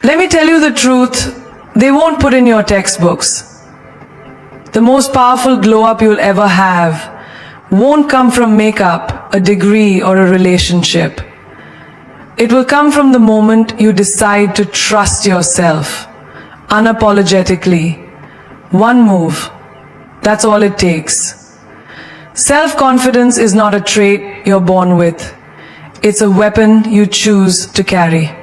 Let me tell you the truth, they won't put in your textbooks. The most powerful glow up you'll ever have won't come from makeup, a degree, or a relationship. It will come from the moment you decide to trust yourself, unapologetically. One move, that's all it takes. Self-confidence is not a trait you're born with. It's a weapon you choose to carry.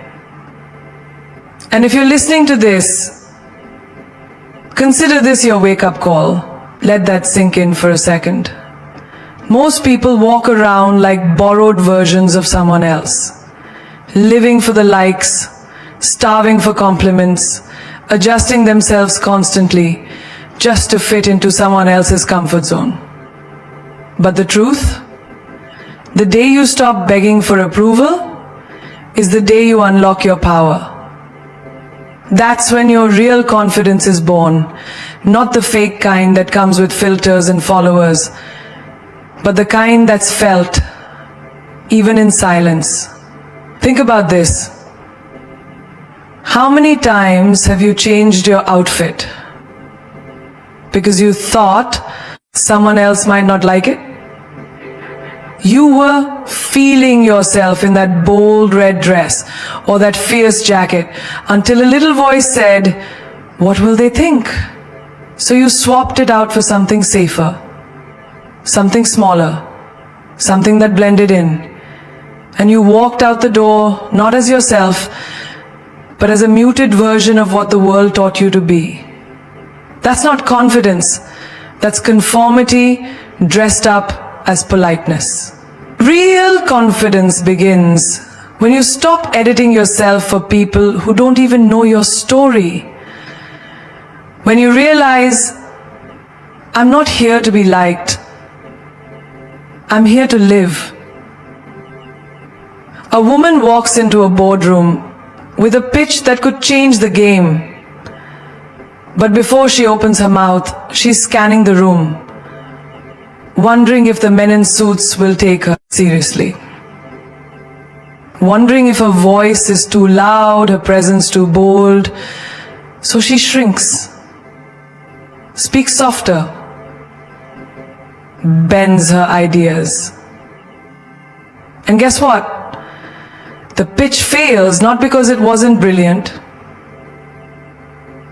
And if you're listening to this, consider this your wake-up call. Let that sink in for a second. Most people walk around like borrowed versions of someone else, living for the likes, starving for compliments, adjusting themselves constantly just to fit into someone else's comfort zone. But the truth? The day you stop begging for approval is the day you unlock your power. That's when your real confidence is born, not the fake kind that comes with filters and followers, but the kind that's felt, even in silence. Think about this. How many times have you changed your outfit because you thought someone else might not like it? You were feeling yourself in that bold red dress or that fierce jacket until a little voice said, "What will they think?" So you swapped it out for something safer, something smaller, something that blended in. And you walked out the door, not as yourself, but as a muted version of what the world taught you to be. That's not confidence. That's conformity dressed up as politeness. Real confidence begins when you stop editing yourself for people who don't even know your story. When you realize, I'm not here to be liked. I'm here to live. A woman walks into a boardroom with a pitch that could change the game. But before she opens her mouth, she's scanning the room, wondering if the men in suits will take her seriously. Wondering if her voice is too loud, her presence too bold. So she shrinks, speaks softer, bends her ideas. And guess what? The pitch fails not because it wasn't brilliant,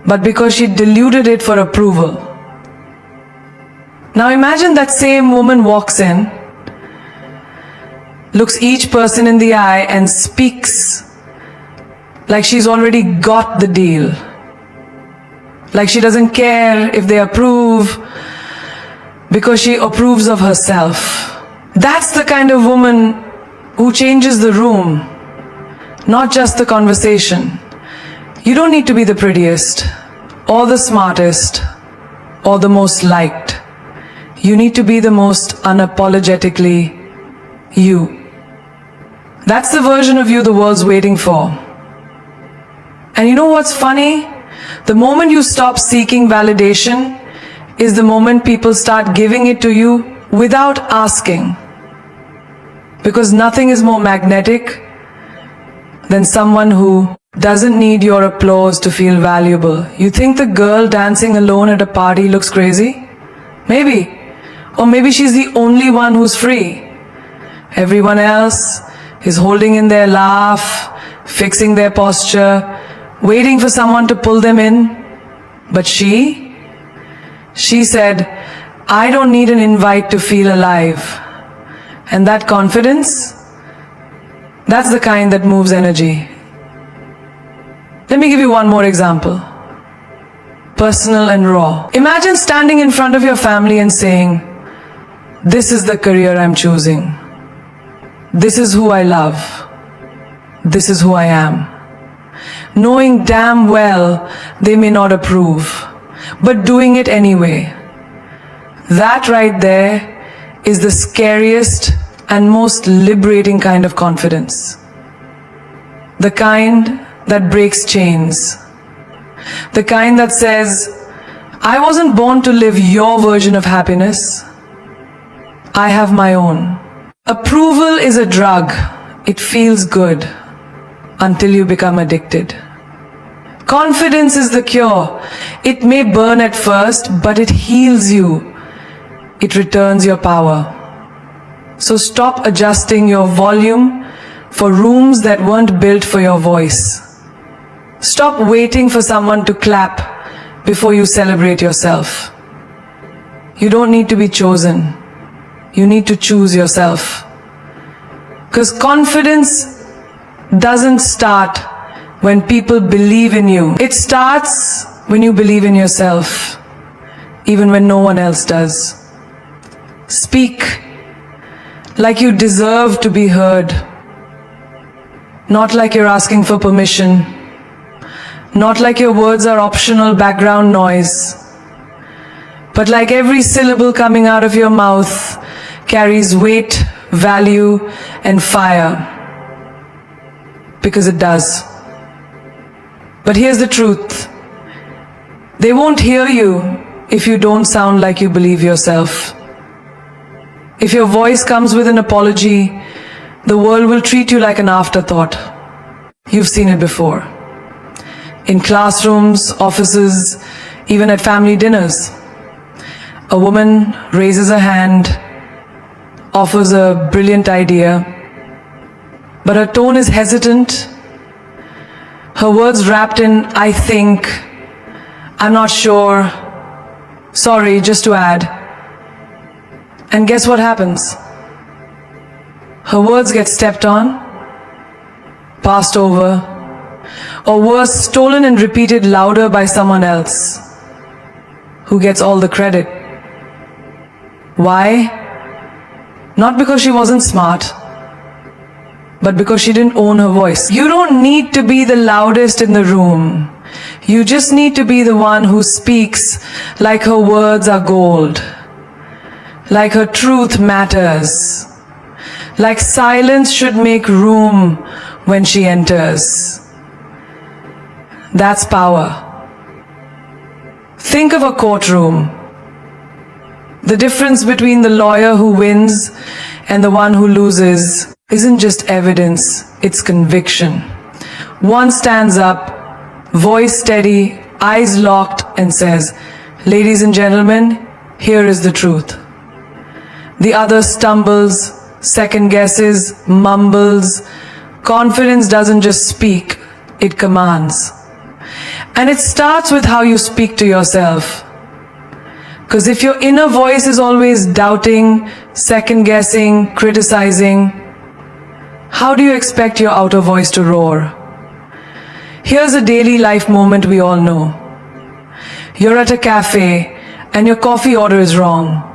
but because she diluted it for approval. Now imagine that same woman walks in, looks each person in the eye and speaks like she's already got the deal. Like she doesn't care if they approve because she approves of herself. That's the kind of woman who changes the room, not just the conversation. You don't need to be the prettiest, or the smartest, or the most liked. You need to be the most unapologetically you. That's the version of you the world's waiting for. And you know what's funny? The moment you stop seeking validation is the moment people start giving it to you without asking. Because nothing is more magnetic than someone who doesn't need your applause to feel valuable. You think the girl dancing alone at a party looks crazy? Maybe. Or maybe she's the only one who's free. Everyone else is holding in their laugh, fixing their posture, waiting for someone to pull them in. But she said, I don't need an invite to feel alive. And that confidence, that's the kind that moves energy. Let me give you one more example. Personal and raw. Imagine standing in front of your family and saying, this is the career I'm choosing. This is who I love. This is who I am. Knowing damn well they may not approve, but doing it anyway. That right there is the scariest and most liberating kind of confidence. The kind that breaks chains. The kind that says, I wasn't born to live your version of happiness. I have my own. Approval is a drug. It feels good until you become addicted. Confidence is the cure. It may burn at first, but it heals you. It returns your power. So stop adjusting your volume for rooms that weren't built for your voice. Stop waiting for someone to clap before you celebrate yourself. You don't need to be chosen. You need to choose yourself. Because confidence doesn't start when people believe in you. It starts when you believe in yourself, even when no one else does. Speak like you deserve to be heard, not like you're asking for permission, not like your words are optional background noise, but like every syllable coming out of your mouth carries weight, value, and fire, because it does. But here's the truth. They won't hear you if you don't sound like you believe yourself. If your voice comes with an apology, the world will treat you like an afterthought. You've seen it before. In classrooms, offices, even at family dinners. A woman raises a hand, offers a brilliant idea, but her tone is hesitant. Her words wrapped in, I think, I'm not sure, sorry, just to add. And guess what happens? Her words get stepped on, passed over, or worse, stolen and repeated louder by someone else, who gets all the credit. Why? Not because she wasn't smart, but because she didn't own her voice. You don't need to be the loudest in the room. You just need to be the one who speaks like her words are gold, like her truth matters, like silence should make room when she enters. That's power. Think of a courtroom. The difference between the lawyer who wins and the one who loses isn't just evidence, it's conviction. One stands up, voice steady, eyes locked, and says, ladies and gentlemen, here is the truth. The other stumbles, second guesses, mumbles. Confidence doesn't just speak, it commands. And it starts with how you speak to yourself. Because if your inner voice is always doubting, second guessing, criticizing, how do you expect your outer voice to roar? Here's a daily life moment we all know. You're at a cafe and your coffee order is wrong.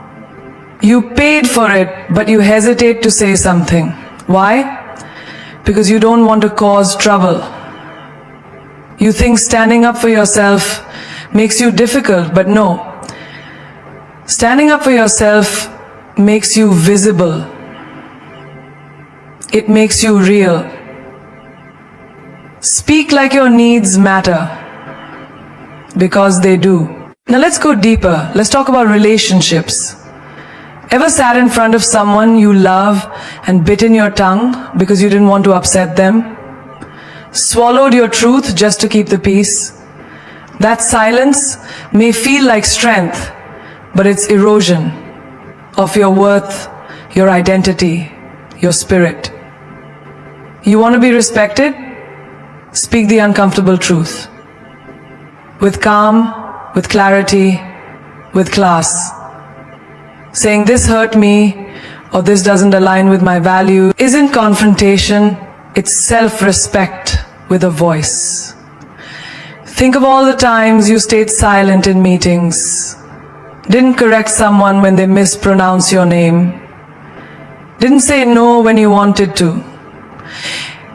You paid for it, but you hesitate to say something. Why? Because you don't want to cause trouble. You think standing up for yourself makes you difficult, but no. Standing up for yourself makes you visible. It makes you real. Speak like your needs matter, because they do. Now let's go deeper. Let's talk about relationships. Ever sat in front of someone you love and bitten your tongue because you didn't want to upset them? Swallowed your truth just to keep the peace? That silence may feel like strength, but it's erosion of your worth, your identity, your spirit. You want to be respected? Speak the uncomfortable truth. With calm, with clarity, with class. Saying this hurt me or this doesn't align with my value isn't confrontation, it's self-respect with a voice. Think of all the times you stayed silent in meetings, didn't correct someone when they mispronounce your name, didn't say no when you wanted to.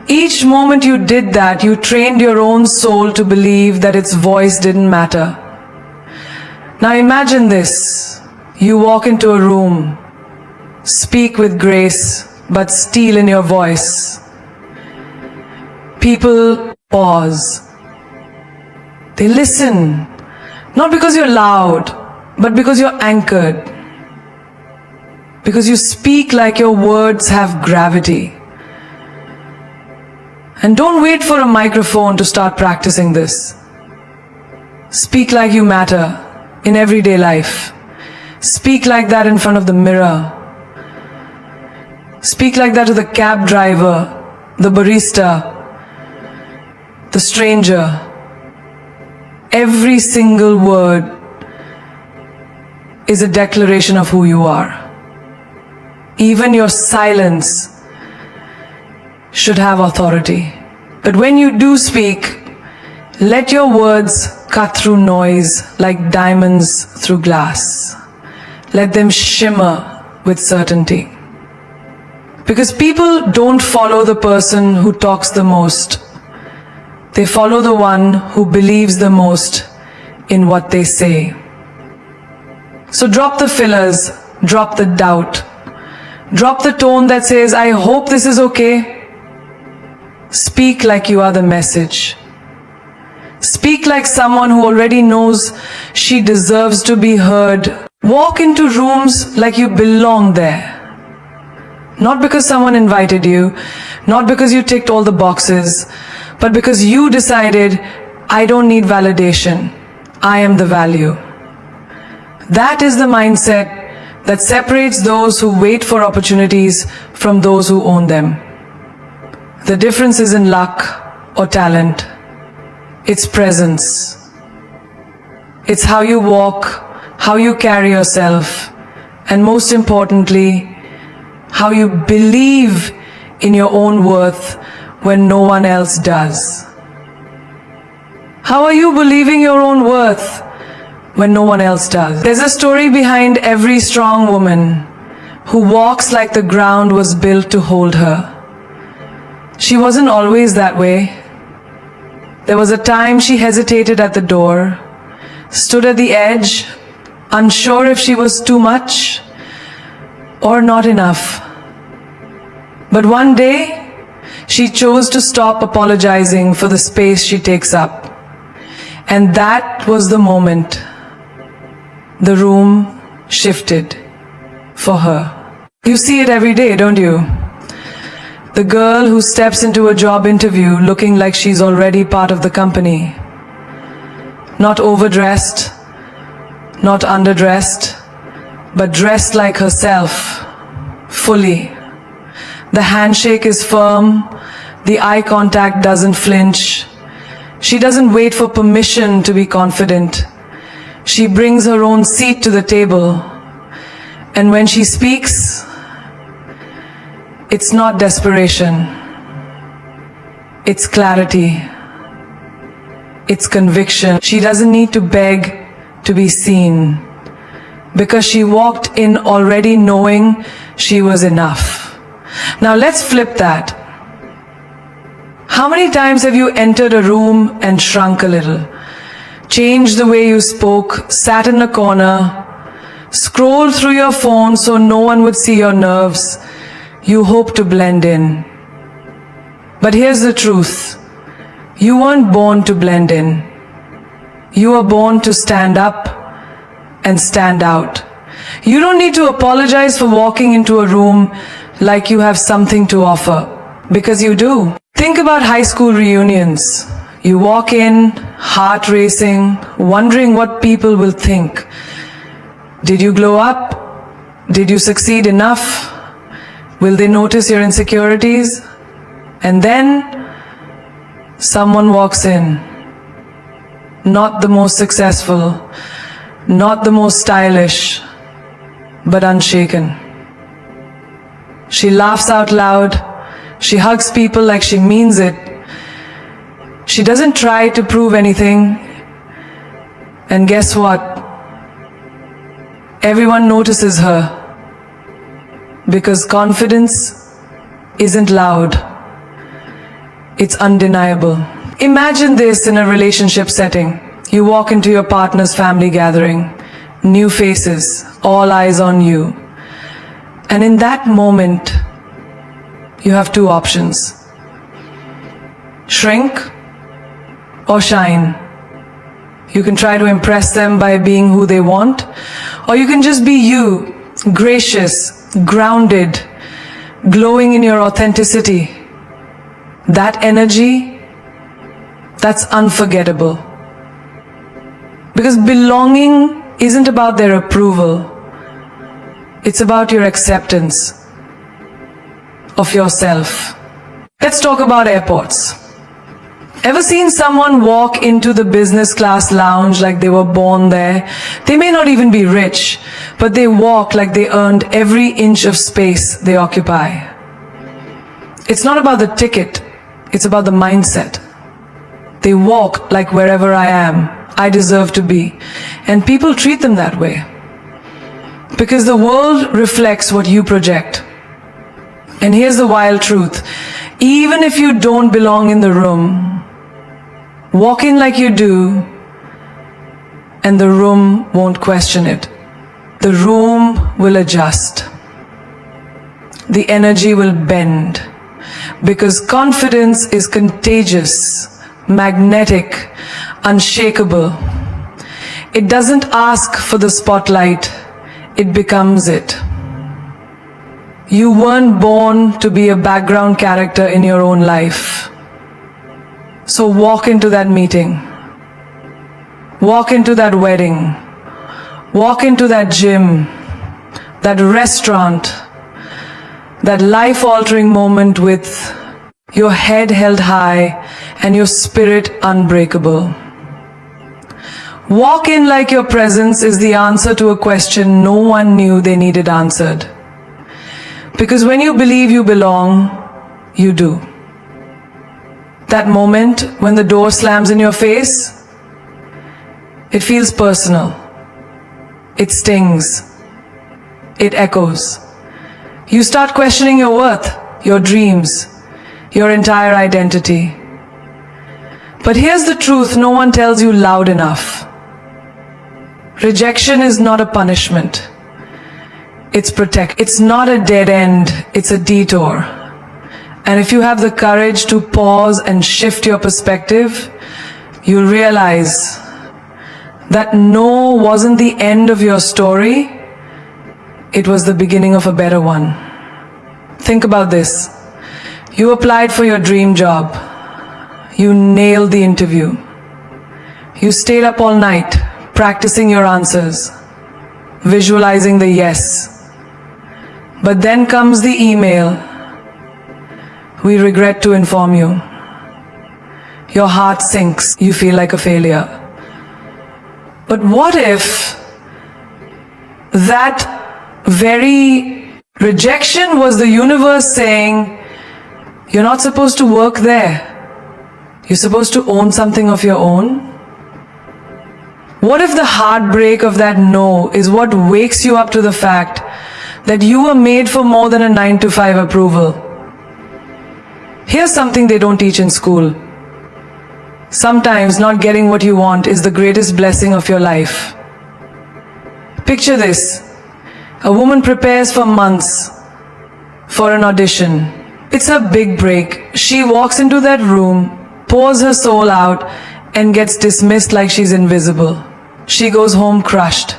Each moment you did that, you trained your own soul to believe that its voice didn't matter. Now imagine this. You walk into a room, speak with grace, but steel in your voice. People pause. They listen, not because you're loud, but because you're anchored. Because you speak like your words have gravity. And don't wait for a microphone to start practicing this. Speak like you matter in everyday life. Speak like that in front of the mirror. Speak like that to the cab driver, the barista, the stranger. Every single word is a declaration of who you are. Even your silence should have authority. But when you do speak, let your words cut through noise like diamonds through glass. Let them shimmer with certainty. Because people don't follow the person who talks the most. They follow the one who believes the most in what they say. So drop the fillers, drop the doubt. Drop the tone that says, I hope this is okay. Speak like you are the message. Speak like someone who already knows she deserves to be heard. Walk into rooms like you belong there. Not because someone invited you, not because you ticked all the boxes, but because you decided, I don't need validation. I am the value. That is the mindset that separates those who wait for opportunities from those who own them. The difference isn't luck or talent. It's presence. It's how you walk, how you carry yourself, and most importantly, how you believe in your own worth when no one else does. How are you believing your own worth when no one else does? There's a story behind every strong woman who walks like the ground was built to hold her. She wasn't always that way. There was a time she hesitated at the door, stood at the edge, unsure if she was too much or not enough. But one day, she chose to stop apologizing for the space she takes up. And that was the moment the room shifted for her. You see it every day, don't you? The girl who steps into a job interview looking like she's already part of the company. Not overdressed, not underdressed, but dressed like herself, fully. The handshake is firm, the eye contact doesn't flinch. She doesn't wait for permission to be confident. She brings her own seat to the table. And when she speaks, it's not desperation. It's clarity. It's conviction. She doesn't need to beg to be seen, because she walked in already knowing she was enough. Now let's flip that. How many times have you entered a room and shrunk a little? Changed the way you spoke, sat in a corner, scrolled through your phone so no one would see your nerves. You hope to blend in. But here's the truth. You weren't born to blend in. You were born to stand up and stand out. You don't need to apologize for walking into a room like you have something to offer, because you do. Think about high school reunions. You walk in, heart racing, wondering what people will think. Did you glow up? Did you succeed enough? Will they notice your insecurities? And then someone walks in. Not the most successful, not the most stylish, but unshaken. She laughs out loud. She hugs people like she means it. She doesn't try to prove anything. And guess what? Everyone notices her. Because confidence isn't loud. It's undeniable. Imagine this in a relationship setting. You walk into your partner's family gathering. New faces, all eyes on you. And in that moment, you have two options. Shrink or shine. You can try to impress them by being who they want, or you can just be you, gracious, grounded, glowing in your authenticity. That energy, that's unforgettable. Because belonging isn't about their approval. It's about your acceptance of yourself. Let's talk about airports. Ever seen someone walk into the business class lounge like they were born there? They may not even be rich, but they walk like they earned every inch of space they occupy. It's not about the ticket, it's about the mindset. They walk like wherever I am, I deserve to be. And people treat them that way. Because the world reflects what you project. And here's the wild truth. Even if you don't belong in the room, walk in like you do, and the room won't question it. The room will adjust. The energy will bend. Because confidence is contagious, magnetic, unshakable. It doesn't ask for the spotlight, it becomes it. You weren't born to be a background character in your own life. So walk into that meeting. Walk into that wedding. Walk into that gym, that restaurant, that life-altering moment with your head held high and your spirit unbreakable. Walk in like your presence is the answer to a question no one knew they needed answered. Because when you believe you belong, you do. That moment when the door slams in your face, it feels personal. It stings. It echoes. You start questioning your worth, your dreams, your entire identity. But here's the truth no one tells you loud enough. Rejection is not a punishment. It's not a dead end, it's a detour. And if you have the courage to pause and shift your perspective, you'll realize that no wasn't the end of your story, it was the beginning of a better one. Think about this. You applied for your dream job. You nailed the interview. You stayed up all night, practicing your answers, visualizing the yes. But then comes the email. We regret to inform you. Your heart sinks. You feel like a failure. But what if that very rejection was the universe saying, you're not supposed to work there. You're supposed to own something of your own? What if the heartbreak of that no is what wakes you up to the fact that you were made for more than a 9-to-5 approval? Here's something they don't teach in school. Sometimes not getting what you want is the greatest blessing of your life. Picture this. A woman prepares for months for an audition. It's her big break. She walks into that room, pours her soul out, and gets dismissed like she's invisible. She goes home crushed.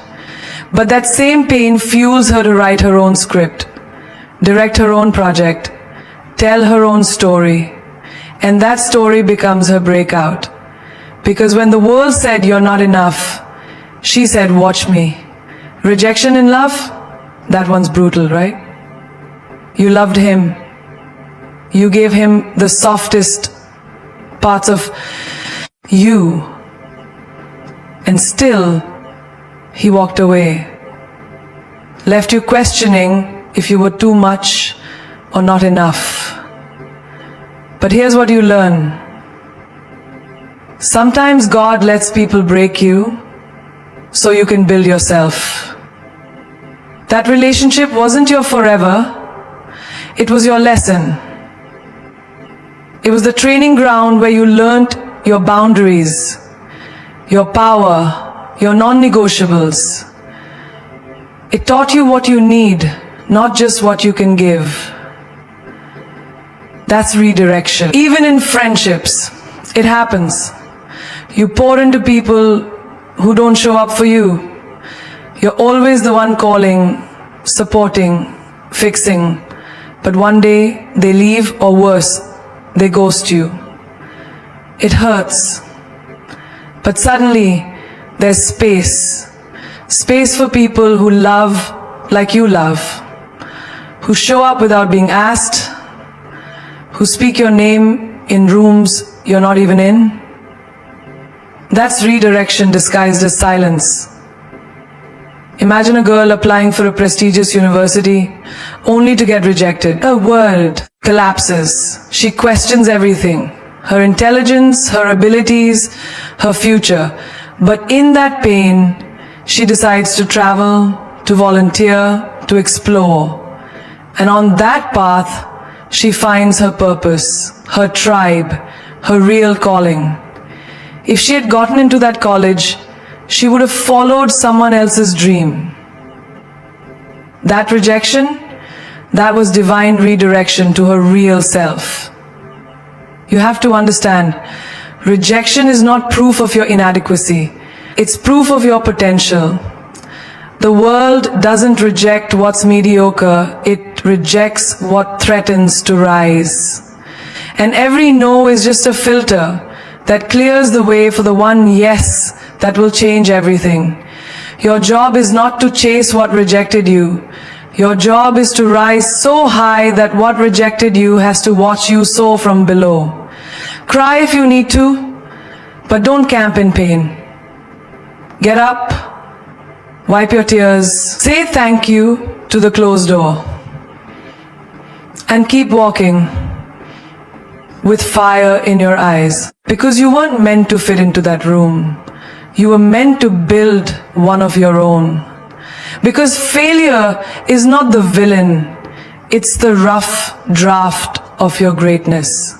But that same pain fuels her to write her own script, direct her own project, tell her own story, and that story becomes her breakout. Because when the world said you're not enough, she said, watch me. Rejection in love? That one's brutal, right? You loved him. You gave him the softest parts of you. And still, he walked away. Left you questioning if you were too much or not enough. But here's what you learn. Sometimes God lets people break you so you can build yourself. That relationship wasn't your forever. It was your lesson. It was the training ground where you learned your boundaries, your power, your non-negotiables. It taught you what you need, not just what you can give. That's redirection. Even in friendships, it happens. You pour into people who don't show up for you. You're always the one calling, supporting, fixing. But one day they leave, or worse, they ghost you. It hurts. But suddenly, There's space. Space for people who love like you love, who show up without being asked, who speak your name in rooms you're not even in. That's redirection disguised as silence. Imagine a girl applying for a prestigious university only to get rejected. Her world collapses. She questions everything. Her intelligence, her abilities, her future. But in that pain, she decides to travel, to volunteer, to explore. And on that path, she finds her purpose, her tribe, her real calling. If she had gotten into that college, she would have followed someone else's dream. That rejection, that was divine redirection to her real self. You have to understand, rejection is not proof of your inadequacy. It's proof of your potential. The world doesn't reject what's mediocre, it rejects what threatens to rise. And every no is just a filter that clears the way for the one yes that will change everything. Your job is not to chase what rejected you. Your job is to rise so high that what rejected you has to watch you soar from below. Cry if you need to, but don't camp in pain. Get up, wipe your tears, say thank you to the closed door, and keep walking with fire in your eyes. Because you weren't meant to fit into that room. You were meant to build one of your own. Because failure is not the villain, it's the rough draft of your greatness.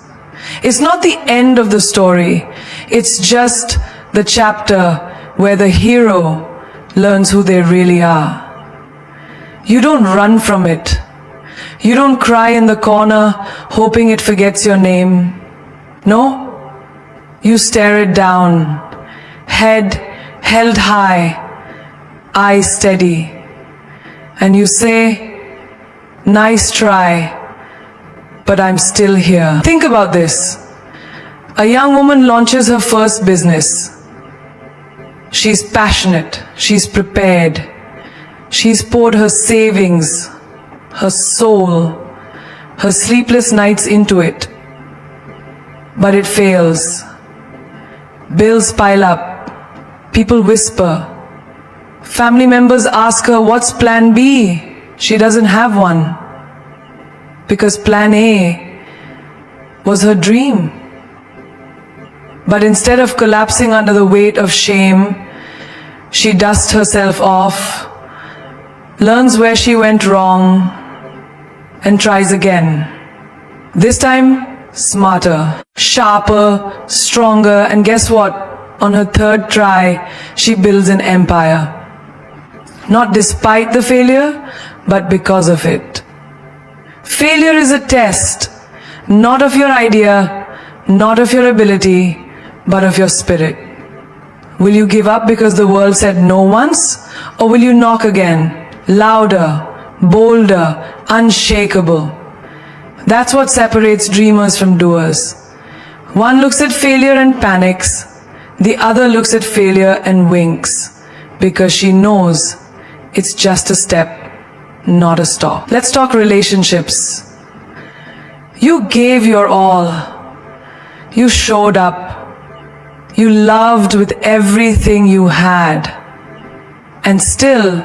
It's not the end of the story, it's just the chapter where the hero learns who they really are. You don't run from it. You don't cry in the corner hoping it forgets your name. No, you stare it down, head held high, eyes steady, and you say, nice try, but I'm still here. Think about this. A young woman launches her first business. She's passionate, she's prepared, she's poured her savings, her soul, her sleepless nights into it. But it fails. Bills pile up. People whisper. Family members ask her, what's plan B? She doesn't have one. Because plan A was her dream. But instead of collapsing under the weight of shame, she dusts herself off, learns where she went wrong, and tries again. This time, smarter, sharper, stronger, and guess what? On her third try, she builds an empire. Not despite the failure, but because of it. Failure is a test, not of your idea, not of your ability, but of your spirit. Will you give up because the world said no once? Or will you knock again? Louder, bolder, unshakable. That's what separates dreamers from doers. One looks at failure and panics. The other looks at failure and winks. Because she knows it's just a step, not a stop. Let's talk relationships. You gave your all. You showed up. You loved with everything you had. And still,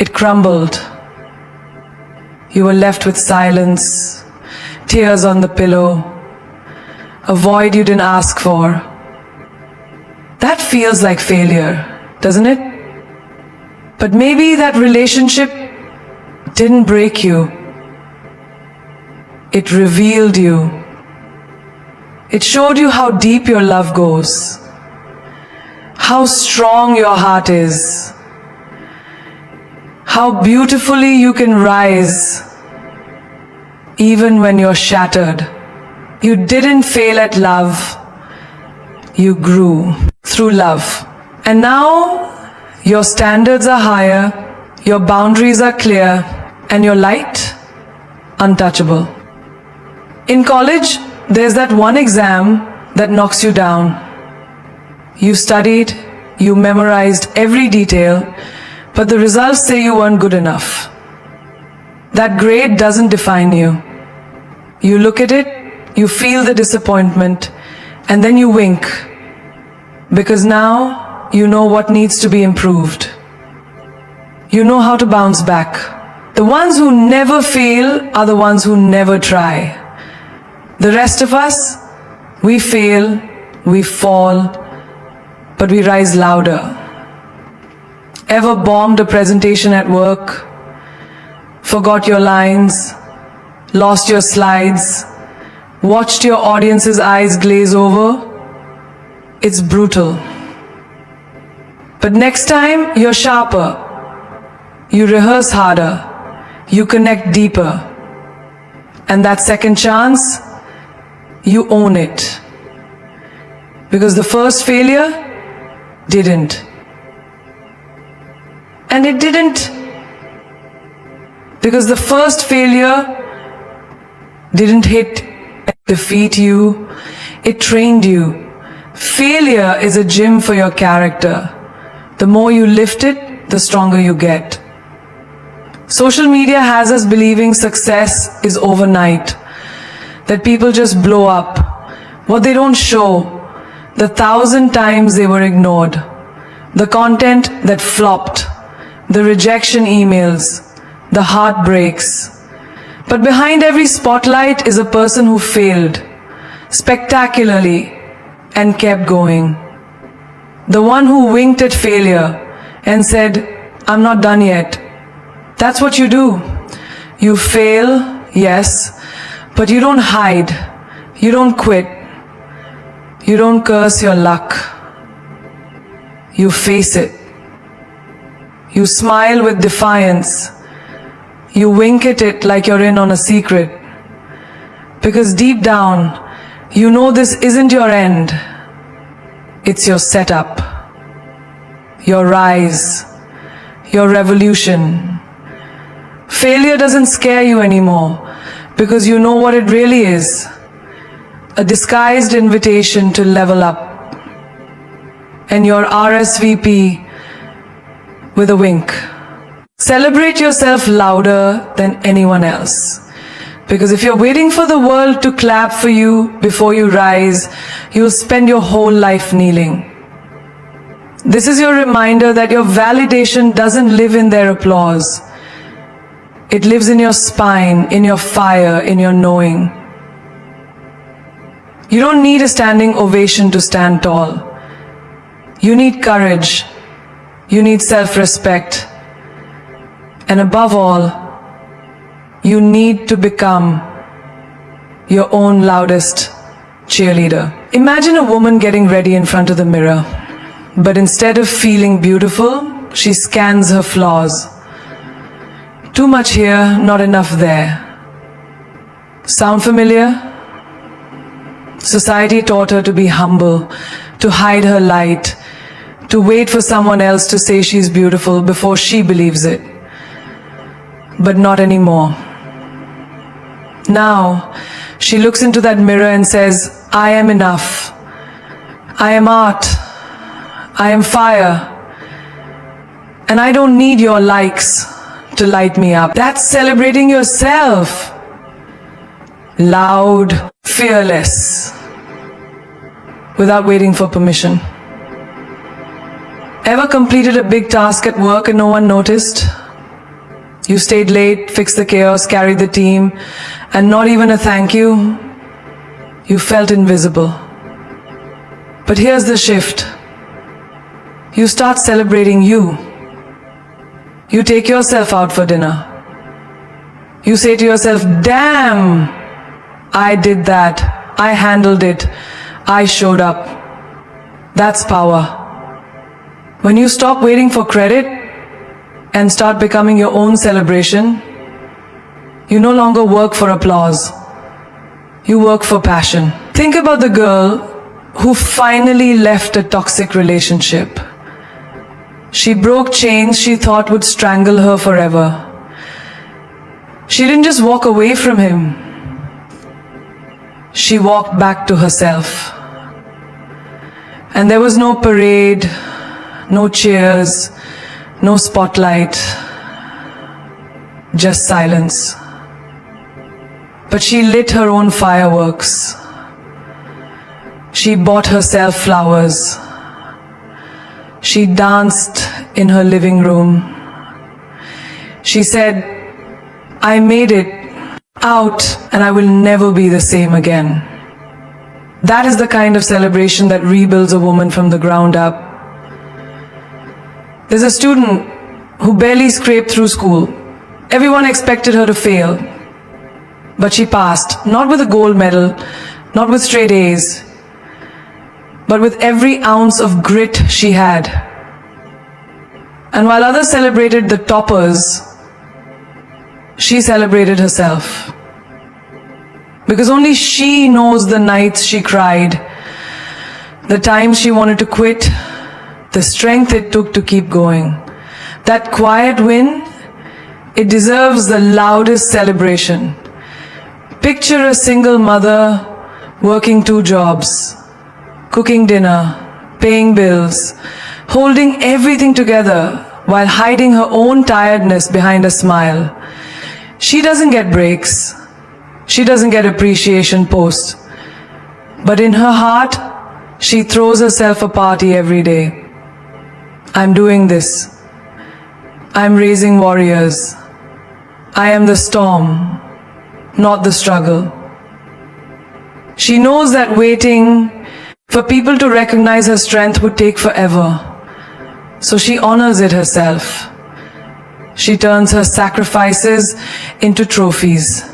it crumbled. You were left with silence, tears on the pillow, a void you didn't ask for. That feels like failure, doesn't it? But maybe that relationship didn't break you. It revealed you. It showed you how deep your love goes, how strong your heart is, how beautifully you can rise even when you're shattered. You didn't fail at love, you grew through love. And now your standards are higher, your boundaries are clear, and your light untouchable. In college, there's that one exam that knocks you down. You studied, you memorized every detail, but the results say you weren't good enough. That grade doesn't define you. You look at it, you feel the disappointment, and then you wink, because now you know what needs to be improved. You know how to bounce back. The ones who never fail are the ones who never try. The rest of us, we fail, we fall, but we rise louder. Ever bombed a presentation at work? Forgot your lines? Lost your slides? Watched your audience's eyes glaze over? It's brutal. But next time, you're sharper. You rehearse harder. You connect deeper. And that second chance, you own it. Because the first failure didn't. And it didn't because the first failure didn't defeat you, it trained you. Failure is a gym for your character. The more you lift it, the stronger you get. Social media has us believing success is overnight, that people just blow up. What they don't show, the 1,000 times they were ignored, the content that flopped, the rejection emails, the heartbreaks. But behind every spotlight is a person who failed spectacularly and kept going. The one who winked at failure and said, "I'm not done yet." That's what you do. You fail, yes, but you don't hide. You don't quit. You don't curse your luck. You face it. You smile with defiance. You wink at it like you're in on a secret. Because deep down, you know this isn't your end. It's your setup, your rise, your revolution. Failure doesn't scare you anymore because you know what it really is. A disguised invitation to level up. And your RSVP with a wink. Celebrate yourself louder than anyone else. Because if you're waiting for the world to clap for you before you rise, you'll spend your whole life kneeling. This is your reminder that your validation doesn't live in their applause. It lives in your spine, in your fire, in your knowing. You don't need a standing ovation to stand tall. You need courage. You need self-respect. And above all, you need to become your own loudest cheerleader. Imagine a woman getting ready in front of the mirror, but instead of feeling beautiful, she scans her flaws. Too much here, not enough there. Sound familiar? Society taught her to be humble, to hide her light, to wait for someone else to say she's beautiful before she believes it. But not anymore. Now, she looks into that mirror and says, I am enough. I am art. I am fire. And I don't need your likes to light me up. That's celebrating yourself. Loud, fearless, without waiting for permission. Ever completed a big task at work and no one noticed? You stayed late, fixed the chaos, carried the team, and not even a thank you. You felt invisible. But here's the shift. You start celebrating you. You take yourself out for dinner. You say to yourself, damn, I did that. I handled it. I showed up. That's power. When you stop waiting for credit and start becoming your own celebration, you no longer work for applause. You work for passion. Think about the girl who finally left a toxic relationship. She broke chains she thought would strangle her forever. She didn't just walk away from him. She walked back to herself. And there was no parade, no cheers, no spotlight, just silence. But she lit her own fireworks. She bought herself flowers. She danced in her living room. She said, I made it out and I will never be the same again. That is the kind of celebration that rebuilds a woman from the ground up. There's a student who barely scraped through school. Everyone expected her to fail. But she passed, not with a gold medal, not with straight A's, but with every ounce of grit she had. And while others celebrated the toppers, she celebrated herself. Because only she knows the nights she cried, the times she wanted to quit, the strength it took to keep going. That quiet win, it deserves the loudest celebration. Picture a single mother working 2 jobs, cooking dinner, paying bills, holding everything together while hiding her own tiredness behind a smile. She doesn't get breaks. She doesn't get appreciation posts. But in her heart, she throws herself a party every day. I'm doing this. I'm raising warriors. I am the storm, not the struggle. She knows that waiting for people to recognize her strength would take forever. So she honors it herself. She turns her sacrifices into trophies.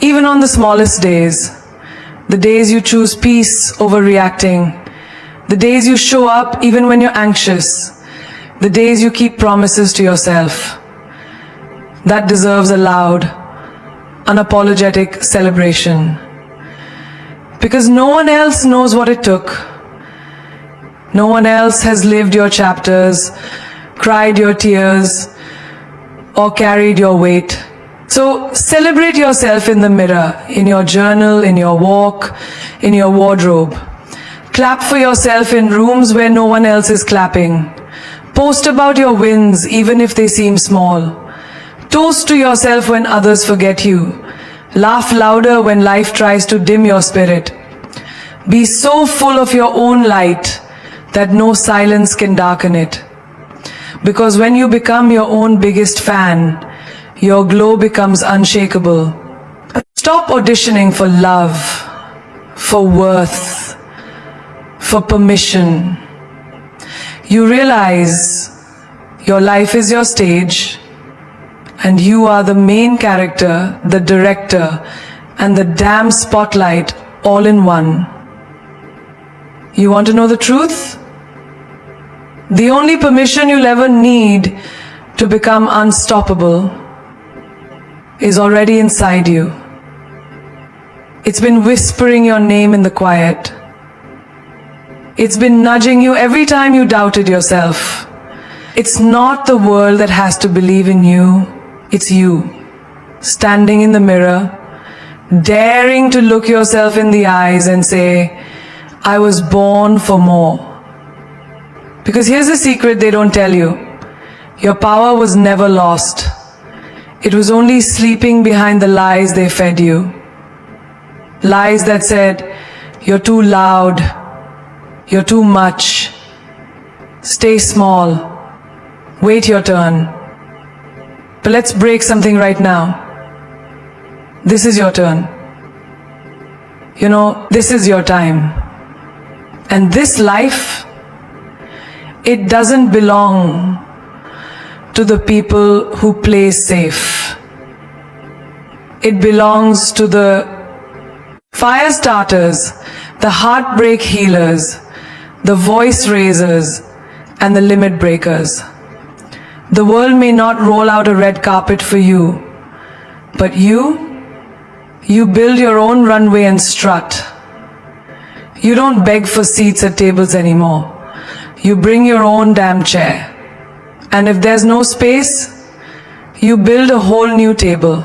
Even on the smallest days, the days you choose peace over reacting, the days you show up even when you're anxious, the days you keep promises to yourself, that deserves a loud, unapologetic celebration. Because no one else knows what it took. No one else has lived your chapters, cried your tears, or carried your weight. So celebrate yourself in the mirror, in your journal, in your walk, in your wardrobe. Clap for yourself in rooms where no one else is clapping. Post about your wins, even if they seem small. Toast to yourself when others forget you. Laugh louder when life tries to dim your spirit. Be so full of your own light that no silence can darken it. Because when you become your own biggest fan, your glow becomes unshakable. Stop auditioning for love, for worth, for permission. You realize your life is your stage, and you are the main character, the director, and the damn spotlight all in one. You want to know the truth? The only permission you'll ever need to become unstoppable is already inside you. It's been whispering your name in the quiet. It's been nudging you every time you doubted yourself. It's not the world that has to believe in you. It's you, standing in the mirror, daring to look yourself in the eyes and say, I was born for more. Because here's the secret they don't tell you. Your power was never lost. It was only sleeping behind the lies they fed you. Lies that said, you're too loud, you're too much, stay small, wait your turn. But let's break something right now. This is your turn. You know, this is your time. And this life, it doesn't belong to the people who play safe. It belongs to the fire starters, the heartbreak healers, the voice raisers, and the limit breakers. The world may not roll out a red carpet for you, but you build your own runway and strut. You don't beg for seats at tables anymore. You bring your own damn chair. And if there's no space, you build a whole new table.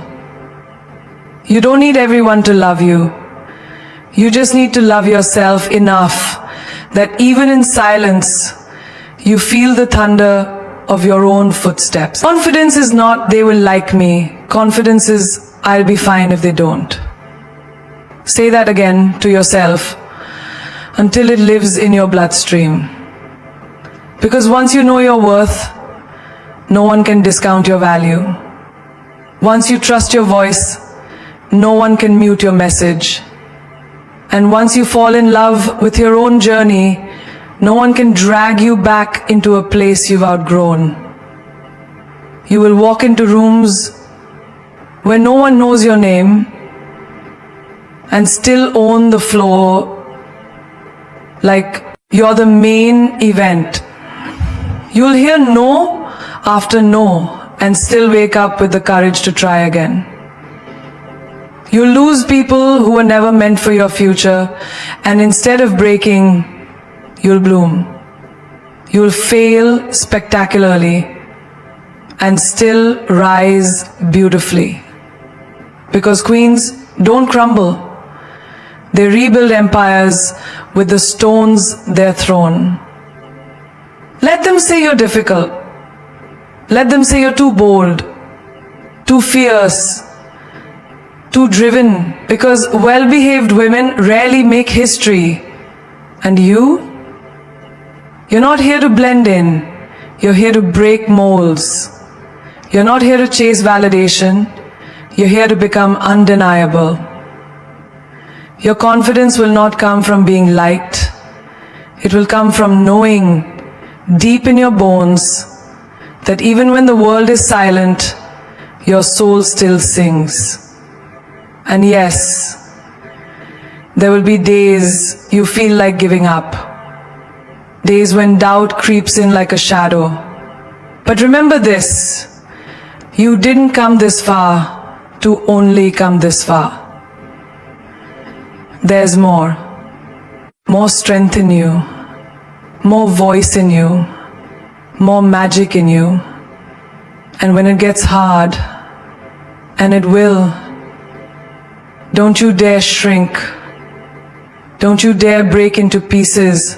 You don't need everyone to love you. You just need to love yourself enough that even in silence, You feel the thunder of your own footsteps. Confidence is not, they will like me. Confidence is, I'll be fine if they don't. Say that again to yourself until it lives in your bloodstream. Because once you know your worth, no one can discount your value. Once you trust your voice, no one can mute your message. And once you fall in love with your own journey, no one can drag you back into a place you've outgrown. You will walk into rooms where no one knows your name and still own the floor like you're the main event. You'll hear no after no and still wake up with the courage to try again. You'll lose people who were never meant for your future, and instead of breaking, you'll bloom. You'll fail spectacularly and still rise beautifully. Because queens don't crumble. They rebuild empires with the stones they're thrown. Let them say you're difficult. Let them say you're too bold, too fierce, too driven, because well-behaved women rarely make history. And you're not here to blend in. You're here to break molds. You're not here to chase validation. You're here to become undeniable. Your confidence will not come from being liked. It will come from knowing deep in your bones that even when the world is silent, your soul still sings. And yes, there will be days you feel like giving up. Days when doubt creeps in like a shadow. But remember this, you didn't come this far to only come this far. There's more strength in you, more voice in you, more magic in you. And when it gets hard, and it will, don't you dare shrink. Don't you dare break into pieces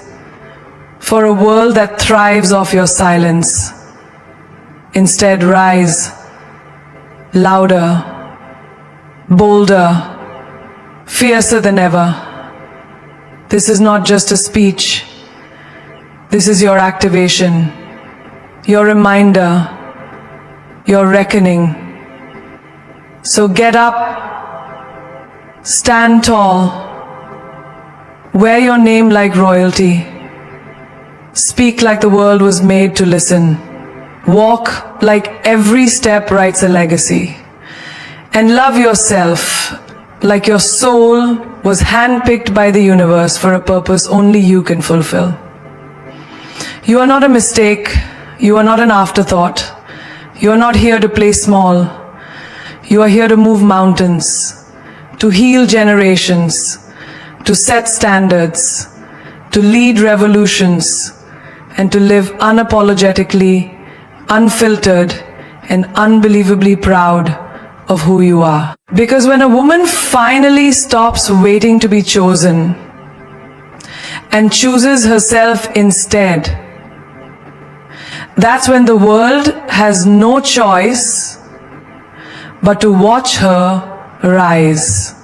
for a world that thrives off your silence. Instead, rise, louder, bolder, fiercer than ever. This is not just a speech. This is your activation, your reminder, your reckoning. So get up, stand tall, wear your name like royalty, speak like the world was made to listen, walk like every step writes a legacy, and love yourself like your soul was handpicked by the universe for a purpose only you can fulfill. You are not a mistake. You are not an afterthought. You are not here to play small. You are here to move mountains, to heal generations, to set standards, to lead revolutions, and to live unapologetically, unfiltered, and unbelievably proud of who you are. Because when a woman finally stops waiting to be chosen and chooses herself instead, that's when the world has no choice but to watch her rise.